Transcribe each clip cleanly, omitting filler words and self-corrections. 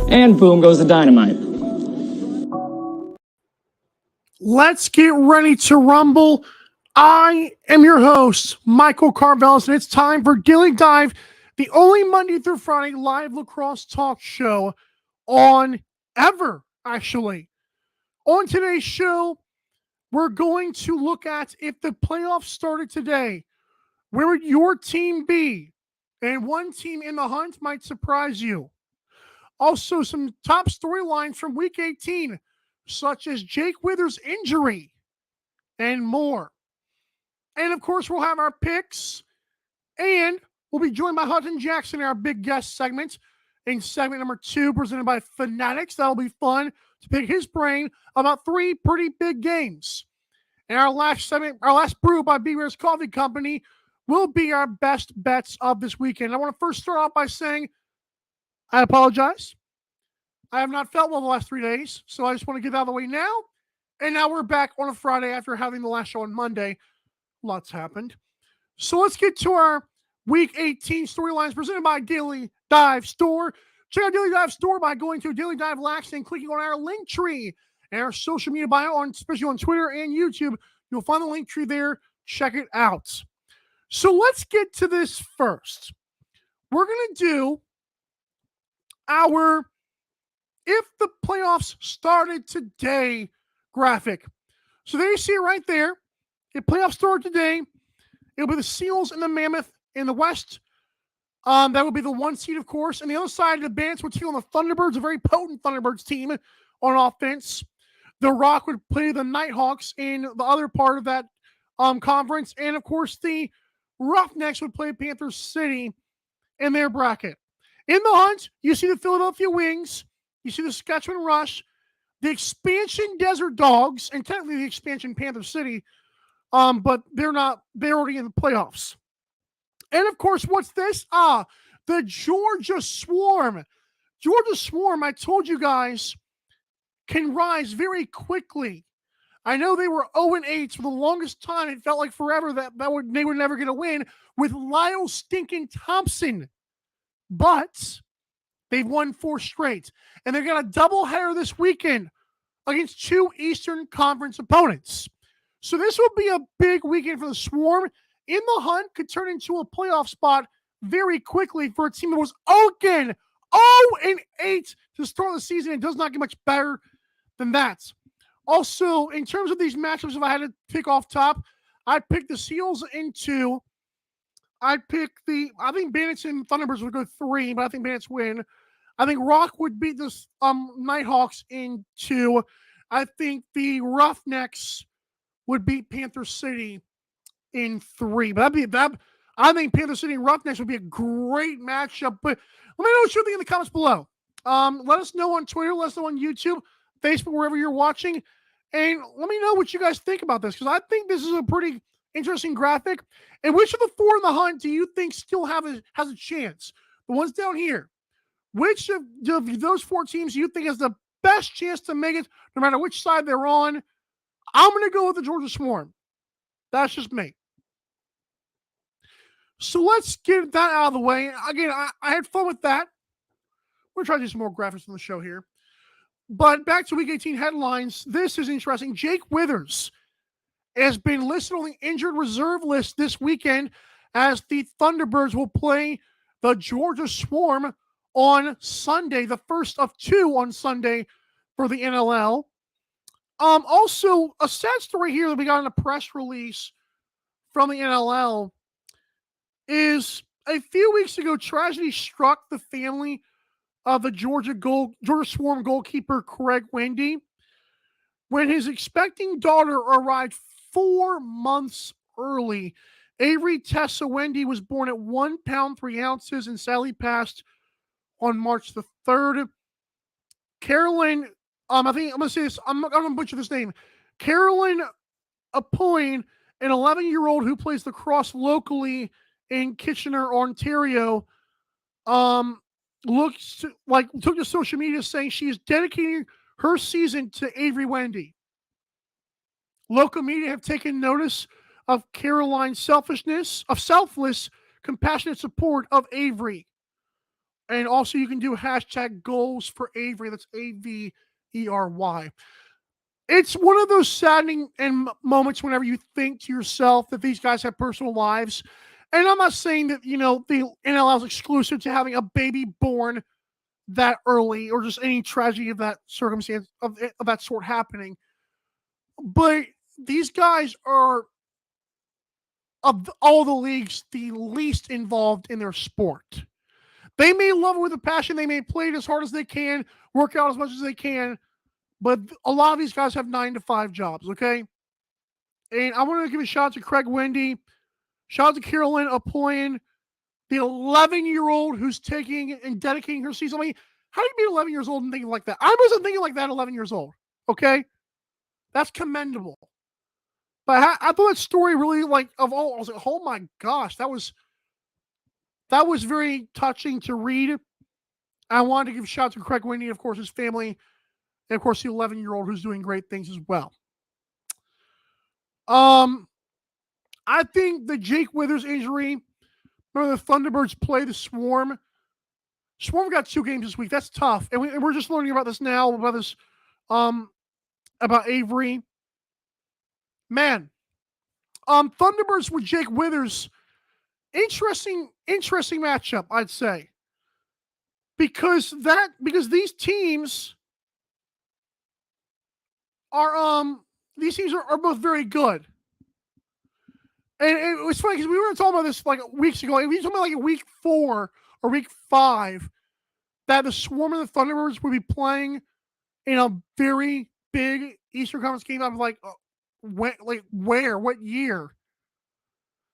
and boom goes the dynamite. Let's get ready to rumble. I am your host, Michael Karvelis, and it's time for Daily Dive, the only Monday through Friday live lacrosse talk show on ever, actually. On today's show, we're going to look at if the playoffs started today, where would your team be? And one team in the hunt might surprise you. Also, some top storylines from Week 18, such as Jake Withers' injury and more. And, of course, we'll have our picks, and we'll be joined by Hutton Jackson in our big guest segment, in segment number 2, presented by Fanatics. That'll be fun to pick his brain about 3 pretty big games. And our last segment, our last brew by B Rare's Coffee Company, will be our best bets of this weekend. I want to first start off by saying I apologize. I have not felt well the last 3 days, so I just want to get out of the way now. And now we're back on a Friday after having the last show on Monday. Lots happened. So let's get to our Week 18 storylines presented by Daily Dive Store. Check out Daily Dive Store by going to Daily Dive Lax and clicking on our link tree and our social media bio, especially on Twitter and YouTube. You'll find the link tree there. Check it out. So let's get to this first. We're going to do our If the Playoffs Started Today graphic. So there you see it right there. If playoffs start today, it'll be the Seals and the Mammoth in the West. That would be the 1 seed, of course. And the other side, the Bandits would take on the Thunderbirds, a very potent Thunderbirds team on offense. The Rock would play the Nighthawks in the other part of that conference. And, of course, the Roughnecks would play Panther City in their bracket. In the hunt, you see the Philadelphia Wings. You see the Saskatchewan Rush, the expansion Desert Dogs, and technically the expansion Panther City, but they're already in the playoffs. And, of course, what's this? The Georgia Swarm. Georgia Swarm, I told you guys, can rise very quickly. I know they were 0-8 for the longest time. It felt like forever that they were never going to win with Lyle Stinking Thompson. But they've won 4 straight. And they're got a doubleheader this weekend against 2 Eastern Conference opponents. So this will be a big weekend for the Swarm. In the hunt, could turn into a playoff spot very quickly for a team that was 0-8 to start the season. It does not get much better than that. Also, in terms of these matchups, if I had to pick off top, I'd pick the Seals in 2. I think Bandits and Thunderbirds would go 3, but I think Bandits win. I think Rock would beat the Nighthawks in 2. I think the Roughnecks would beat Panther City in 3. But I think Panther City and Roughnecks would be a great matchup. But let me know what you think in the comments below. Let us know on Twitter. Let us know on YouTube, Facebook, wherever you're watching. And let me know what you guys think about this, because I think this is a pretty interesting graphic. And which of the 4 in the hunt do you think still has a chance? The ones down here. Which of those 4 teams do you think has the best chance to make it, no matter which side they're on? I'm going to go with the Georgia Swarm. That's just me. So let's get that out of the way. Again, I had fun with that. We're trying to do some more graphics on the show here. But back to Week 18 headlines. This is interesting. Jake Withers has been listed on the injured reserve list this weekend as the Thunderbirds will play the Georgia Swarm on Sunday, the first of 2 on Sunday for the NLL. Also, a sad story here that we got in a press release from the NLL is a few weeks ago, tragedy struck the family of the Georgia Swarm goalkeeper Craig Wendy when his expecting daughter arrived 4 months early. Avery Tessa Wendy was born at 1 pound 3 ounces and sadly passed on March the 3rd. Carolyn, I think I'm going to say this, I'm going to butcher this name. Carolyn Apoyne, an 11-year-old who plays lacrosse locally in Kitchener, Ontario, took to social media saying she is dedicating her season to Avery Wendy. Local media have taken notice of Caroline's selfless, compassionate support of Avery. And also you can do hashtag goals for Avery. That's Avery. It's one of those saddening moments whenever you think to yourself that these guys have personal lives. And I'm not saying that, the NLL is exclusive to having a baby born that early or just any tragedy of that circumstance of that sort happening. But these guys are, of all the leagues, the least involved in their sport. They may love it with a passion. They may play it as hard as they can, work out as much as they can. But a lot of these guys have 9-to-5 jobs, okay? And I want to give a shout out to Craig Wendy. Shout out to Carolyn Apoyan, the 11-year-old who's taking and dedicating her season. I mean, how do you be 11 years old and thinking like that? I wasn't thinking like that at 11 years old, okay? That's commendable. But I thought that story really, I was like, oh my gosh, that was very touching to read. I wanted to give a shout out to Craig Wendy, of course, his family, and of course the 11-year-old who's doing great things as well. I think the Jake Withers injury, remember the Thunderbirds play the Swarm. Swarm got 2 games this week. That's tough. And we're just learning about this now, about Avery. Man, Thunderbirds with Jake Withers, interesting matchup, I'd say. Because these teams are both very good. And it was funny because we were talking about this weeks ago. We were talking about in week 4 or week 5 that the Swarm and the Thunderbirds would be playing in a very big Eastern Conference game. I was like, where? What year?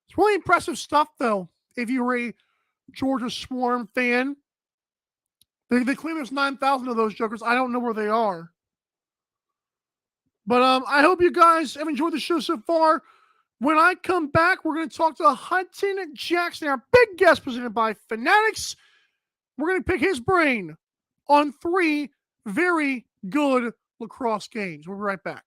It's really impressive stuff, though. If you were a Georgia Swarm fan, they claim there's 9,000 of those jokers. I don't know where they are. But I hope you guys have enjoyed the show so far. When I come back, we're going to talk to Hutton Jackson, our big guest presented by Fanatics. We're going to pick his brain on 3 very good lacrosse games. We'll be right back.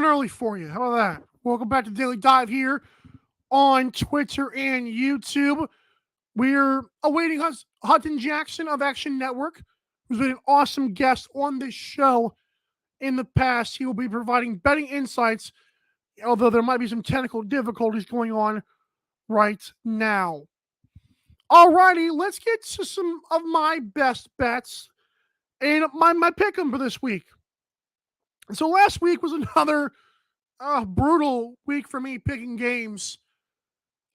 Early for you. How about that? Welcome back to Daily Dive here on Twitter and YouTube. We're awaiting Hutton Jackson of Action Network, who's been an awesome guest on this show in the past. He will be providing betting insights, although there might be some technical difficulties going on right now. Alrighty, let's get to some of my best bets and my pick 'em for this week. So last week was another brutal week for me picking games.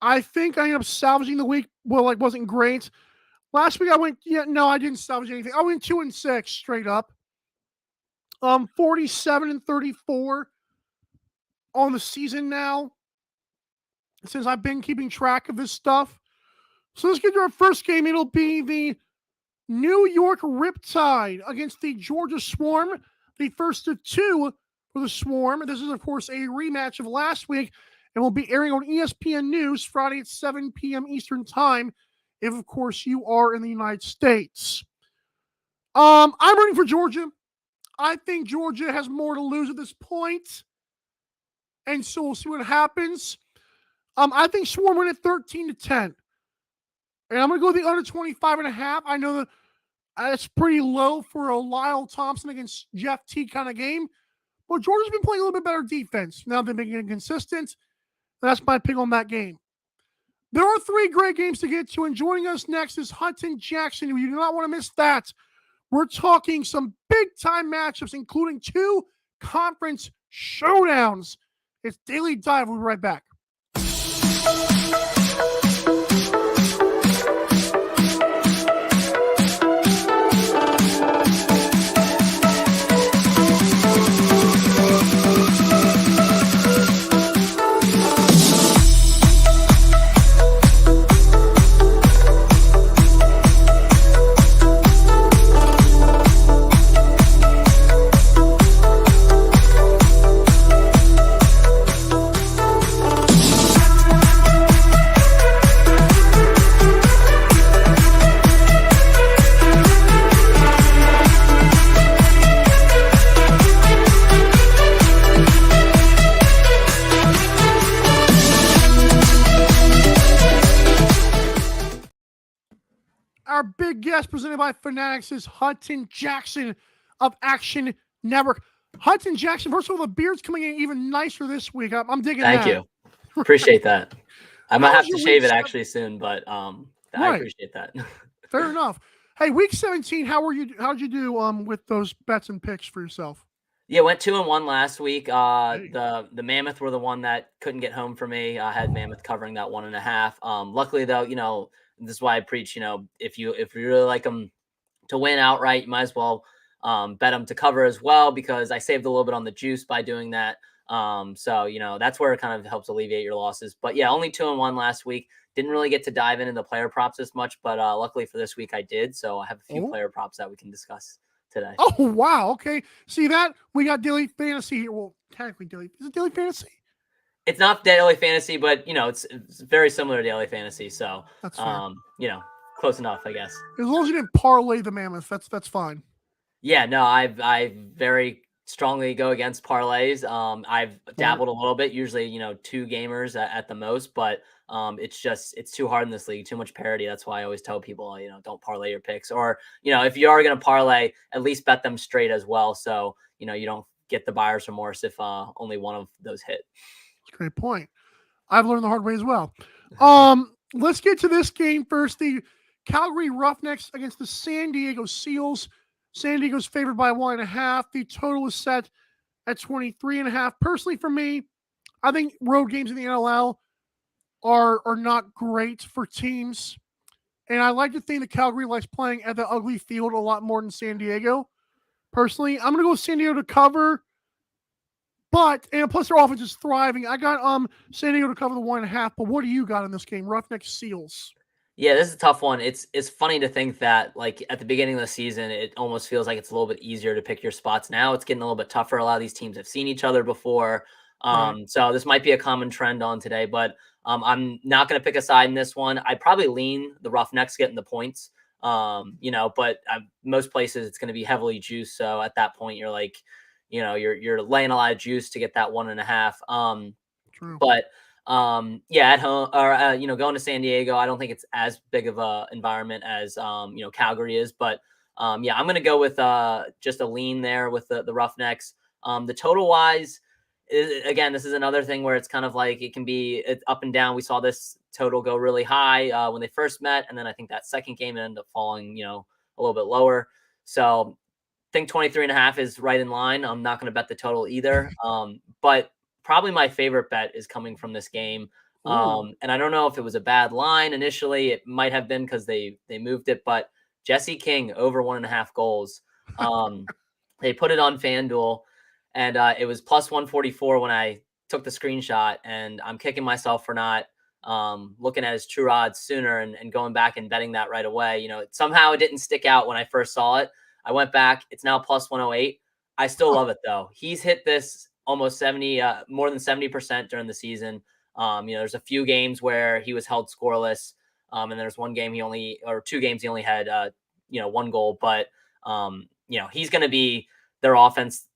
I think I ended up salvaging the week. Well, it wasn't great. Last week I didn't salvage anything. I went 2-6 straight up. 47-34 on the season now, since I've been keeping track of this stuff. So let's get to our first game. It'll be the New York Riptide against the Georgia Swarm, the first of two for the Swarm. This is, of course, a rematch of last week and will be airing on ESPN News Friday at 7 p.m. Eastern Time, if, of course, you are in the United States. I'm rooting for Georgia. I think Georgia has more to lose at this point, and so we'll see what happens. I think Swarm win at 13-10. And I'm going to go with the under 25.5. I know that that's pretty low for a Lyle Thompson against Jeff T kind of game. But Georgia's been playing a little bit better defense. Now they've been getting consistent. That's my pick on that game. There are three great games to get to. And joining us next is Hutton Jackson. You do not want to miss that. We're talking some big-time matchups, including two conference showdowns. It's Daily Dive. We'll be right back. Our big guest presented by Fanatics is Hutton Jackson of Action Network. Hutton Jackson, first of all, the beard's coming in even nicer this week. I'm digging that. Thank you. Appreciate that. I might have to shave it actually soon, but I appreciate that. Fair enough. Hey, week 17, how'd you do with those bets and picks for yourself? Yeah, went 2-1 last week. The Mammoth were the one that couldn't get home for me. I had Mammoth covering that 1.5. Luckily though, this is why I preach, if you really like them to win outright, you might as well bet them to cover as well, because I saved a little bit on the juice by doing that. So that's where it kind of helps alleviate your losses. But yeah, only 2-1 last week. Didn't really get to dive into the player props as much, but luckily for this week I did. So I have a few player props that we can discuss today. Oh wow, okay. See that? We got Daily Fantasy here. Well, technically is it Daily Fantasy? It's not Daily Fantasy, but it's very similar to Daily Fantasy. So that's fair. Close enough, I guess. As long as you didn't parlay the Mammoth, that's fine. Yeah, no, I very strongly go against parlays. I've dabbled a little bit, usually, 2 gamers at the most, but it's too hard in this league, too much parity. That's why I always tell people, don't parlay your picks, or, if you are going to parlay, at least bet them straight as well. So, you don't get the buyer's remorse if only one of those hit. That's a great point. I've learned the hard way as well. Let's get to this game first. The Calgary Roughnecks against the San Diego Seals. San Diego's favored by 1.5. The total is set at 23.5. Personally, for me, I think road games in the NLL are not great for teams. And I like to think that Calgary likes playing at the ugly field a lot more than San Diego. Personally, I'm going to go with San Diego to cover. And plus their offense is thriving. I got San Diego to cover the 1.5. But what do you got in this game? Roughnecks Seals. Yeah, this is a tough one. It's funny to think that, like, at the beginning of the season, it almost feels like it's a little bit easier to pick your spots. Now it's getting a little bit tougher. A lot of these teams have seen each other before. So this might be a common trend on today, but I'm not going to pick a side in this one. I'd probably lean the Roughnecks getting the points, but most places it's going to be heavily juiced. So at that point, you're like, you're laying a lot of juice to get that 1.5. True. But Yeah, at home or going to San Diego, I don't think it's as big of a environment as Calgary is, but yeah, I'm gonna go with just a lean there with the Roughnecks. The total wise, again, this is another thing where it's kind of like it can be up and down. We saw this total go really high when they first met, and then I think that second game it ended up falling, a little bit lower. So I think 23.5 is right in line. I'm not going to bet the total either. But probably my favorite bet is coming from this game. Ooh. And I don't know if it was a bad line initially. It might have been because they moved it, but Jesse King over 1.5 goals. They put it on FanDuel, and it was plus 144 when I took the screenshot. And I'm kicking myself for not looking at his true odds sooner and going back and betting that right away. Somehow it didn't stick out when I first saw it. I went back. It's now plus 108. I still love it though. He's hit this almost 70, more than 70% during the season. There's a few games where he was held scoreless. And there's one game or 2 games he only had, 1 goal. But, he's going to be their offense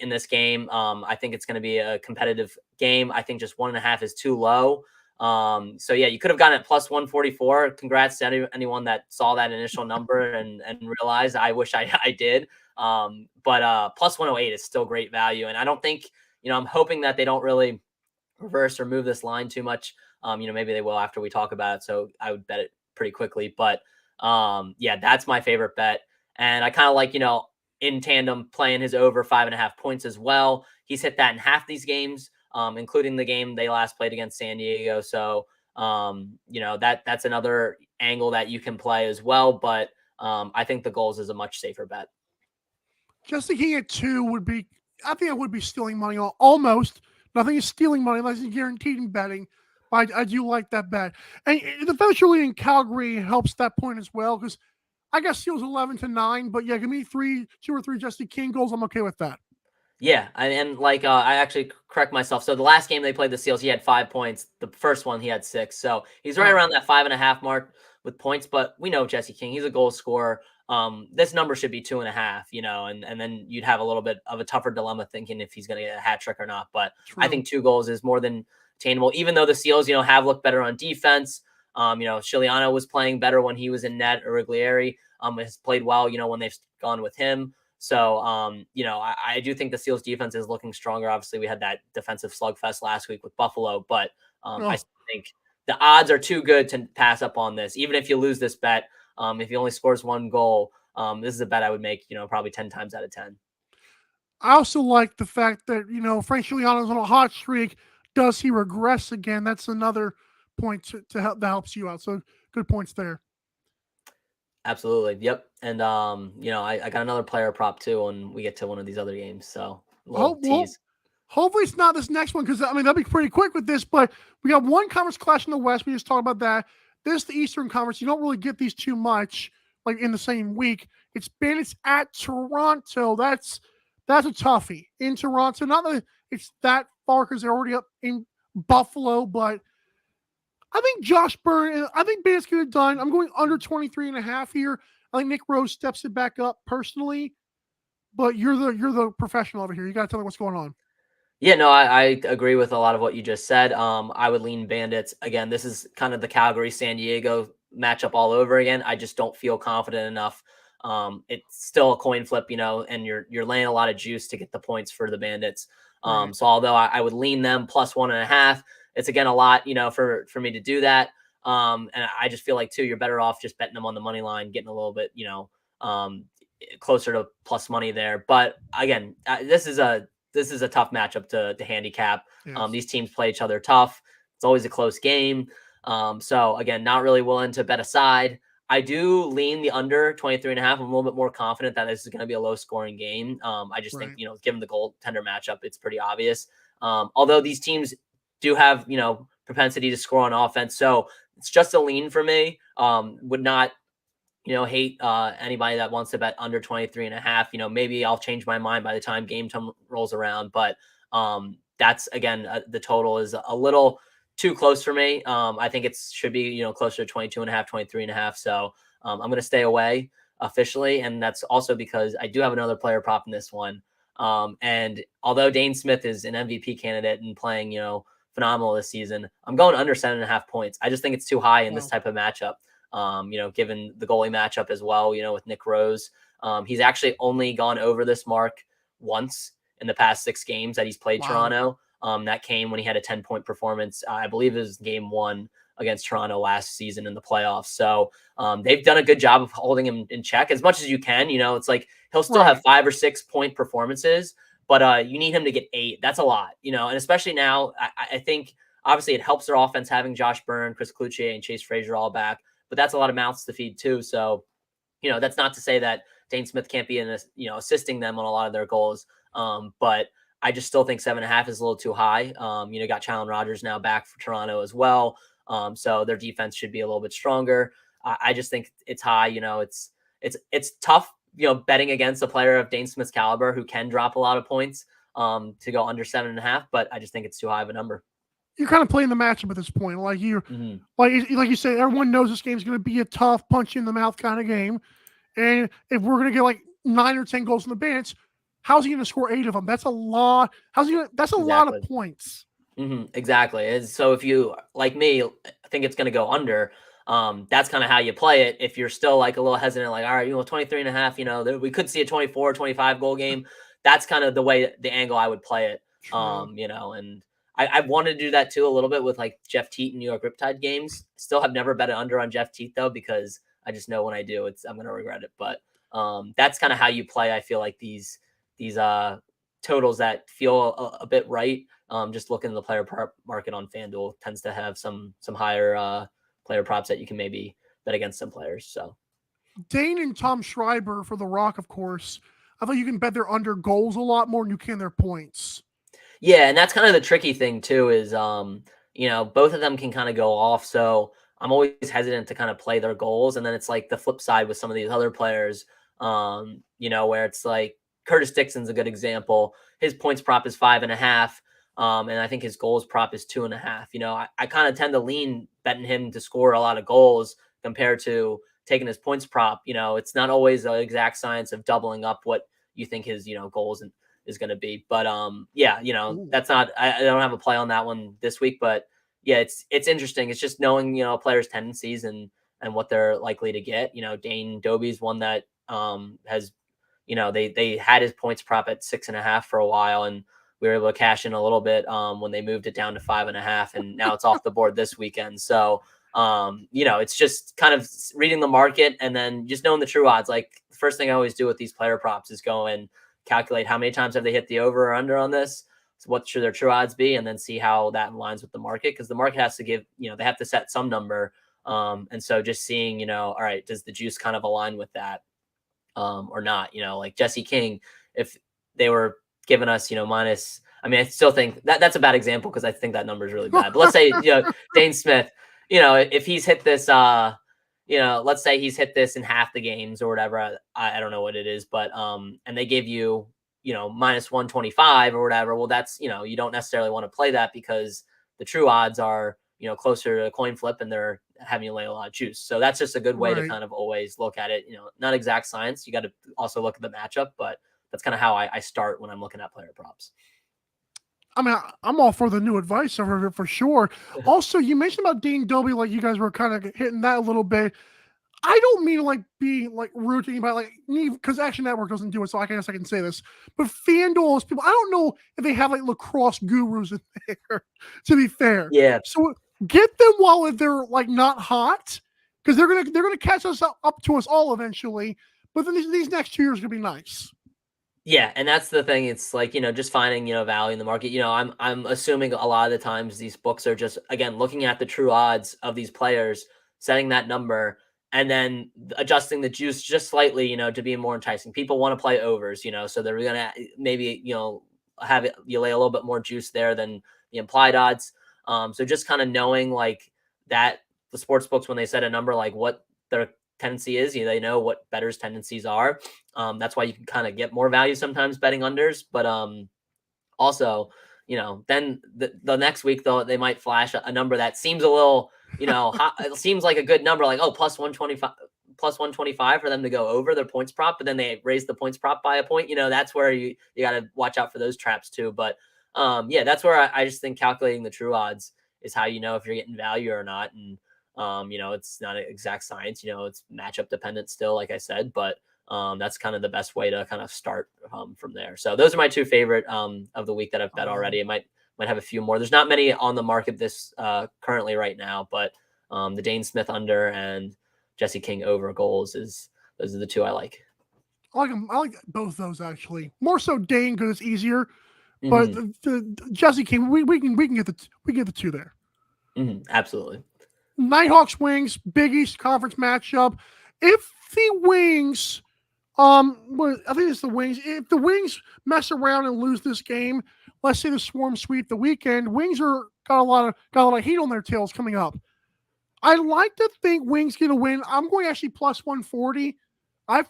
in this game. I think it's going to be a competitive game. I think just 1.5 is too low. So yeah, you could have gotten it plus 144. Congrats to anyone that saw that initial number and realized. I wish I did. But plus 108 is still great value. And I don't think, I'm hoping that they don't really reverse or move this line too much. Maybe they will after we talk about it. So I would bet it pretty quickly. But yeah, that's my favorite bet. And I kind of like, in tandem playing his over 5.5 points as well. He's hit that in half these games, including the game they last played against San Diego. So, that's another angle that you can play as well. But I think the goals is a much safer bet. Just thinking at 2 would be, I think I would be stealing money almost. Nothing is stealing money unless it's guaranteed in betting. But I do like that bet. And the fact you're in Calgary helps that point as well because I guess Seals 11-9. But yeah, give me 2 or 3 Jesse King goals. I'm okay with that. Yeah, and like I actually correct myself. So the last game they played the Seals, he had 5 points. The first one he had 6. So he's right around that 5.5 mark with points. But we know Jesse King; he's a goal scorer. This number should be 2.5, and then you'd have a little bit of a tougher dilemma thinking if he's going to get a hat trick or not. But True. I think 2 goals is more than attainable, even though the Seals, have looked better on defense. Chiliano was playing better when he was in net. Origlieri has played well, when they've gone with him. So, I do think the Seals defense is looking stronger. Obviously, we had that defensive slugfest last week with Buffalo, but I think the odds are too good to pass up on this. Even if you lose this bet, if he only scores 1 goal, this is a bet I would make, probably 10 times out of 10. I also like the fact that, Frank Giuliano's on a hot streak. Does he regress again? That's another point to help that helps you out. So good points there. Absolutely. Yep. And, I got another player prop too when we get to one of these other games. So a little tease. Hopefully it's not this next one because, that'll be pretty quick with this. But we got one conference clash in the West. We just talked about that. This the Eastern Conference. You don't really get these too much like in the same week. It's Bandits at Toronto. That's a toughie in Toronto. Not that it's that far because they're already up in Buffalo, but I think Josh Byrne, I think Bandits get it done. I'm going under 23.5 here. I think Nick Rose steps it back up personally, but you're the professional over here. You got to tell me what's going on. Yeah, no, I agree with a lot of what you just said. I would lean Bandits. Again, this is kind of the Calgary San Diego matchup all over again. I just don't feel confident enough. It's still a coin flip, and you're laying a lot of juice to get the points for the Bandits. Right. So although I would lean them plus 1.5, it's again a lot, for me to do that. And I just feel like too, you're better off just betting them on the money line, getting a little bit, closer to plus money there. But again, this is a tough matchup to handicap. Yes. These teams play each other tough. It's always a close game. So again, not really willing to bet aside. I do lean the under 23.5. I'm a little bit more confident that this is going to be a low scoring game. I just think, given the goaltender matchup, it's pretty obvious. Although these teams do have, propensity to score on offense. So it's just a lean for me. Would not, hate anybody that wants to bet under 23.5. Maybe I'll change my mind by the time game time rolls around. But that's, again, the total is a little too close for me. I think it should be, closer to 22.5, 23.5. So I'm going to stay away officially. And that's also because I do have another player prop in this one. And although Dane Smith is an MVP candidate and playing, phenomenal this season. I'm going under 7.5 points. I just think it's too high in this Wow. type of matchup. Given the goalie matchup as well, with Nick Rose. He's actually only gone over this mark once in the past 6 games that he's played Wow. Toronto. That came when he had a 10-point performance. I believe it was game 1 against Toronto last season in the playoffs. So they've done a good job of holding him in check as much as you can. It's like he'll still have 5 or 6 point performances, but you need him to get 8. That's a lot, and especially now, I think obviously it helps their offense having Josh Byrne, Chris Cloutier, and Chase Frazier all back, but that's a lot of mouths to feed too. So, that's not to say that Dane Smith can't be assisting them on a lot of their goals. But I just still think 7.5 is a little too high. Got Challen Rogers now back for Toronto as well. So their defense should be a little bit stronger. I just think it's high. It's tough, betting against a player of Dane Smith's caliber who can drop a lot of points to go under 7.5, but I just think it's too high of a number. You're kind of playing the matchup at this point. Like like you say, everyone knows this game's going to be a tough punch you in the mouth kind of game. And if we're going to get like 9 or 10 goals in the bench, how's he going to score 8 of them? That's a lot. That's a lot of points. Exactly. And so if you, like me, think it's going to go under, that's kind of how you play it. If you're still like a little hesitant, like, all right, 23.5, we could see a 24, 25 goal game. That's kind of the angle I would play it. And I wanted to do that too a little bit with like Jeff Teat and New York Riptide games. Still have never bet it under on Jeff Teat though, because I just know when I do, I'm going to regret it. But that's kind of how you play. I feel like these totals that feel a bit right. Just looking at the player prop market on FanDuel tends to have some higher player props that you can maybe bet against some players. So Dane and Tom Schreiber for the Rock, of course. I thought you can bet their under goals a lot more than you can their points. Yeah, and that's kind of the tricky thing too is both of them can kind of go off. So I'm always hesitant to kind of play their goals. And then it's like the flip side with some of these other players, where it's like Curtis Dixon's a good example. His points prop is 5.5. And I think his goals prop is 2.5. I kind of tend to lean betting him to score a lot of goals compared to taking his points prop. It's not always the exact science of doubling up what you think his, goals is going to be. But that's not, I don't have a play on that one this week, but yeah, it's interesting. It's just knowing, a player's tendencies and what they're likely to get. Dane Dobie's one that has, they had his points prop at 6.5 for a while, and we were able to cash in a little bit when they moved it down to 5.5, and now it's off the board this weekend. So, it's just kind of reading the market and then just knowing the true odds. Like the first thing I always do with these player props is go and calculate how many times have they hit the over or under on this. So what should their true odds be? And then see how that aligns with the market, because the market has to give, they have to set some number. And so just seeing, all right, does the juice kind of align with that or not? Like Jesse King, if they were giving us, minus, I still think that's a bad example because I think that number is really bad. But let's say, Dane Smith, if he's hit this, let's say he's hit this in half the games or whatever. I don't know what it is, but and they give you, minus 125 or whatever. Well, that's, you don't necessarily want to play that because the true odds are, closer to a coin flip and they're having you lay a lot of juice. So that's just a good way to kind of always look at it. Not exact science. You got to also look at the matchup, but that's kind of how I start when I'm looking at player props. I'm all for the new advice for sure. Also, you mentioned about Dane Dobie, like you guys were kind of hitting that a little bit. I don't mean like being like rude to anybody, like me, because Action Network doesn't do it, so I guess I can say this. But FanDuel is people. I don't know if they have like lacrosse gurus in there. To be fair, yeah. So get them while they're like not hot, because they're gonna catch us up to us all eventually. But then these next 2 years are gonna be nice. Yeah, and that's the thing. It's like, just finding, value in the market. I'm assuming a lot of the times these books are just, again, looking at the true odds of these players, setting that number, and then adjusting the juice just slightly, to be more enticing. People want to play overs, so they're going to maybe, have it, you lay a little bit more juice there than the implied odds. So just kind of knowing like that the sports books, when they set a number, like what their tendency is, they know what bettors' tendencies are. That's why you can kind of get more value sometimes betting unders, but also, then the next week though, they might flash a number that seems a little, hot, it seems like a good number, like, oh, plus 125 for them to go over their points prop, but then they raise the points prop by a point. That's where you got to watch out for those traps too. But Yeah, that's where I just think calculating the true odds is how you know if you're getting value or not. And it's not an exact science. It's matchup dependent still, like I said, but that's kind of the best way to kind of start from there. So those are my two favorite of the week that I've bet already. It might have a few more. There's not many on the market this currently right now, but the Dane Smith under and Jesse King over goals those are the two I like. I like them. I like both those actually. More so Dane because it's easier, but the Jesse King we can get the two there. Absolutely. Nighthawks Wings, Big East Conference matchup. If the Wings, I think it's the Wings. If the Wings mess around and lose this game, let's say the Swarm sweep the weekend, Wings got a lot of heat on their tails coming up. I like to think Wings get a win. I'm going actually plus 140. I have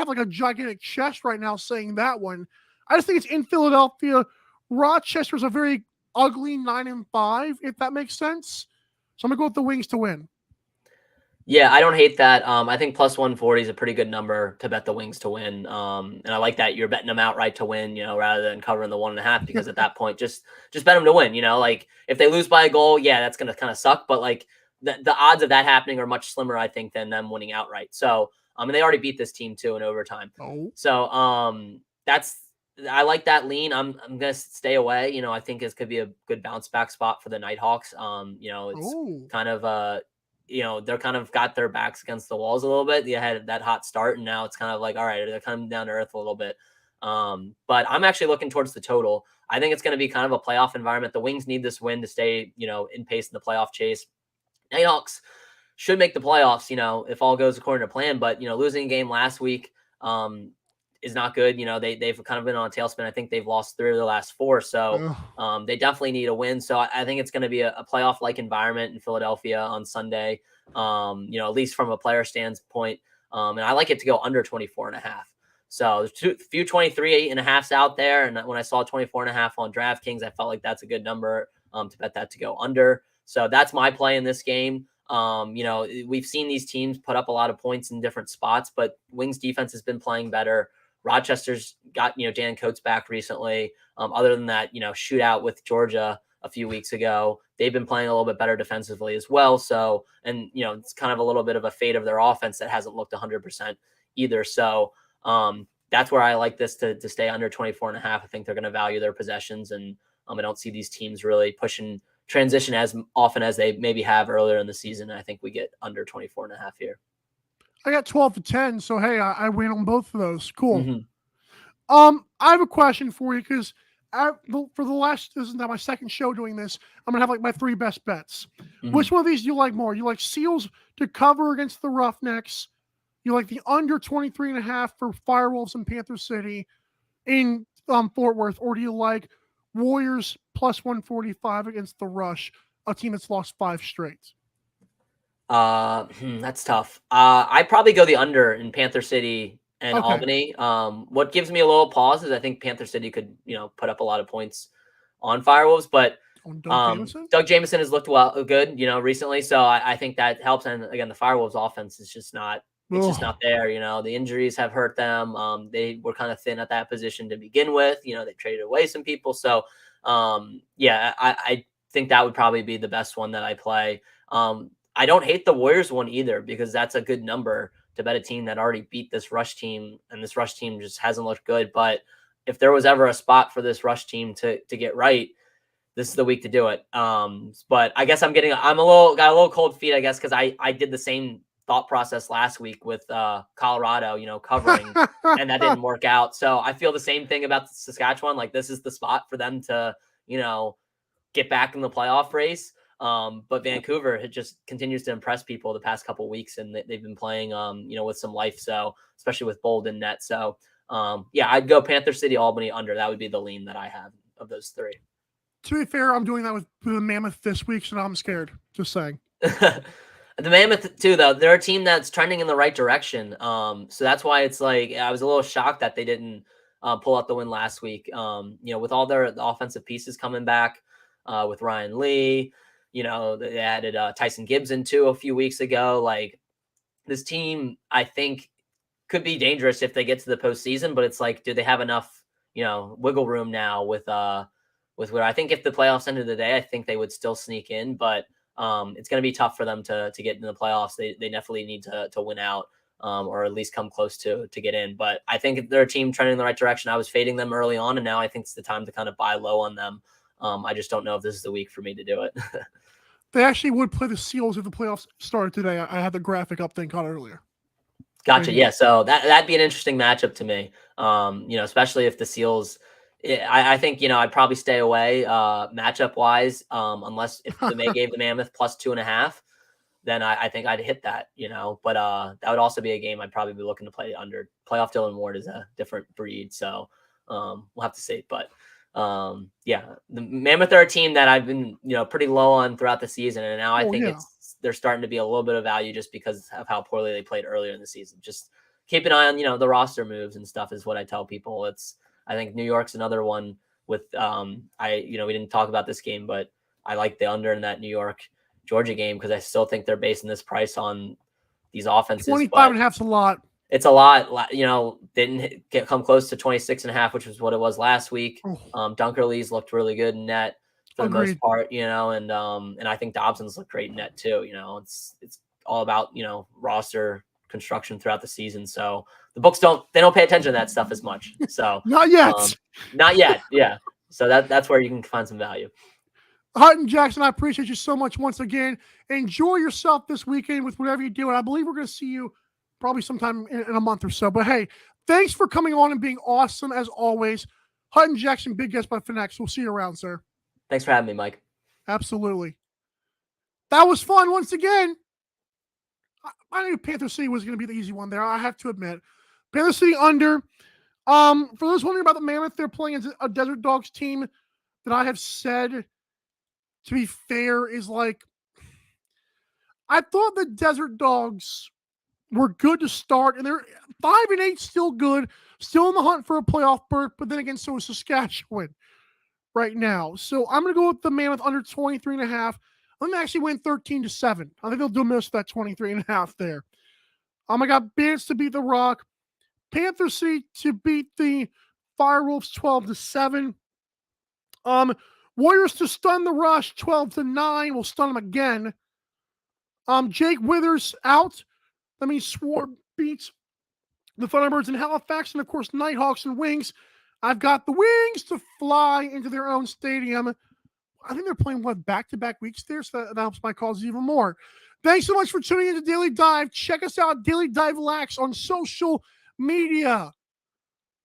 like a gigantic chest right now saying that one. I just think it's in Philadelphia. Rochester's a very ugly 9-5, if that makes sense. So I'm gonna go with the Wings to win. Yeah, I don't hate that. I think plus 140 is a pretty good number to bet the Wings to win. And I like that you're betting them outright to win, rather than covering the 1.5, because at that point, just bet them to win. Like if they lose by a goal, yeah, that's gonna kind of suck. But like the odds of that happening are much slimmer, I think, than them winning outright. So and they already beat this team too in overtime. Oh. So I like that lean. I'm gonna stay away. I think this could be a good bounce back spot for the Nighthawks. It's kind of they're kind of got their backs against the walls a little bit. They had that hot start, and now it's kind of like, all right, they're coming down to earth a little bit. But I'm actually looking towards the total. I think it's going to be kind of a playoff environment. The Wings need this win to stay, in pace in the playoff chase. Nighthawks should make the playoffs, if all goes according to plan. But, losing a game last week is not good. They've kind of been on a tailspin. I think they've lost 3 of their last 4. So they definitely need a win. So I think it's going to be a playoff-like environment in Philadelphia on Sunday, at least from a player standpoint. And I like it to go under 24.5. So there's a few 23.5s out there. And when I saw 24.5 on DraftKings, I felt like that's a good number to bet that to go under. So that's my play in this game. We've seen these teams put up a lot of points in different spots, but Wings defense has been playing better. Rochester's got, Dan Coates back recently. Other than that, shootout with Georgia a few weeks ago, they've been playing a little bit better defensively as well. So, and, it's kind of a little bit of a fate of their offense that hasn't looked 100% either. So that's where I like this to stay under 24.5. I think they're going to value their possessions, and I don't see these teams really pushing transition as often as they maybe have earlier in the season. I think we get under 24.5 here. I got 12 to 10, so hey, I win on both of those. Cool. I have a question for you, because for the last, this is now my second show doing this, I'm gonna have like my 3 best bets. Which one of these do you like more? You like Seals to cover against the Roughnecks? You like the under 23.5 for Firewolves and Panther City in Fort Worth, or do you like Warriors plus 145 against the Rush, a team that's lost 5 straight? That's tough. I'd probably go the under in Panther City and Albany. What gives me a little pause is I think Panther City could, put up a lot of points on Firewolves, but Doug Jamieson has looked good, recently. So I think that helps. And again, the Firewolves offense is just not, just not there. The injuries have hurt them. They were kind of thin at that position to begin with. They traded away some people. So I think that would probably be the best one that I play. I don't hate the Warriors one either, because that's a good number to bet a team that already beat this Rush team, and this Rush team just hasn't looked good. But if there was ever a spot for this Rush team to get right, this is the week to do it. But I guess got a little cold feet, I guess, because I did the same thought process last week with Colorado, covering, and that didn't work out. So I feel the same thing about Saskatchewan. Like, this is the spot for them to, get back in the playoff race. But Vancouver, it just continues to impress people the past couple of weeks, and they've been playing, with some life. So especially with Bold in net. So I'd go Panther City, Albany under. That would be the lean that I have of those 3. To be fair, I'm doing that with the Mammoth this week, so now I'm scared. Just saying. The Mammoth too, though, they're a team that's trending in the right direction. So that's why it's like I was a little shocked that they didn't pull out the win last week. With all the offensive pieces coming back, with Ryan Lee. They added Tyson Gibson too a few weeks ago. Like, this team, I think, could be dangerous if they get to the postseason, but it's like, do they have enough, wiggle room now with with where I think if the playoffs ended the day, I think they would still sneak in, but it's going to be tough for them to get in the playoffs. They definitely need to win out. Or at least come close to get in. But I think they're a team trending in the right direction. I was fading them early on, and now I think it's the time to kind of buy low on them. I just don't know if this is the week for me to do it. They actually would play the Seals if the playoffs started today. I had the graphic up thing caught earlier. Gotcha. Yeah. So that'd be an interesting matchup to me. Especially if the Seals. I think I'd probably stay away matchup wise, unless if they gave the Mammoth plus 2.5. Then I think I'd hit that, but that would also be a game I'd probably be looking to play under. Playoff Dylan Ward is a different breed, so we'll have to see. But the Mammoth are a team that I've been pretty low on throughout the season, and now I think they're starting to be a little bit of value just because of how poorly they played earlier in the season. Just keep an eye on the roster moves and stuff is what I tell people. I think New York's another one with we didn't talk about this game, but I like the under in that New York Georgia game because I still think they're basing this price on these offenses. 25.5's a lot. It's a lot. Didn't come close to 26.5, which was what it was last week. Dunkerlee's looked really good in net for the most part, and I think Dobson's looked great in net too. It's all about roster construction throughout the season. So the books don't pay attention to that stuff as much. So not yet. Not yet. Yeah. So that's where you can find some value. Hutton Jackson, I appreciate you so much once again. Enjoy yourself this weekend with whatever you do. And I believe we're going to see you probably sometime in a month or so. But hey, thanks for coming on and being awesome as always. Hutton Jackson, big guest by Finex. We'll see you around, sir. Thanks for having me, Mike. Absolutely. That was fun once again. I knew Panther City was going to be the easy one there. I have to admit. Panther City under. For those wondering about the Mammoth, they're playing as a Desert Dogs team that I have said, to be fair, is like, I thought the Desert Dogs were good to start, and they're 5-8, still good, still in the hunt for a playoff berth, but then again, so is Saskatchewan right now. So I'm going to go with the Mammoth under 23.5. I'm going to actually win 13-7. I think they'll do miss that 23.5 there. I got Bandits to beat the Rock, Panther City to beat the Firewolves 12-7. Warriors to stun the Rush 12-9. We'll stun them again. Jake Withers out. That means Sword beats the Thunderbirds in Halifax, and of course Nighthawks and Wings. I've got the Wings to fly into their own stadium. I think they're playing back-to-back weeks there, so that helps my cause even more. Thanks so much for tuning in to Daily Dive. Check us out, Daily Dive Lax, on social media.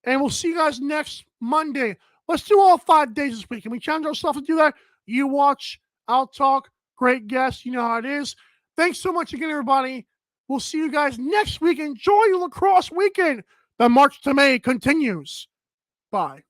And we'll see you guys next Monday. Let's do all 5 days this week. Can we challenge ourselves to do that? You watch, I'll talk. Great guests. You know how it is. Thanks so much again, everybody. We'll see you guys next week. Enjoy your lacrosse weekend. The March to May continues. Bye.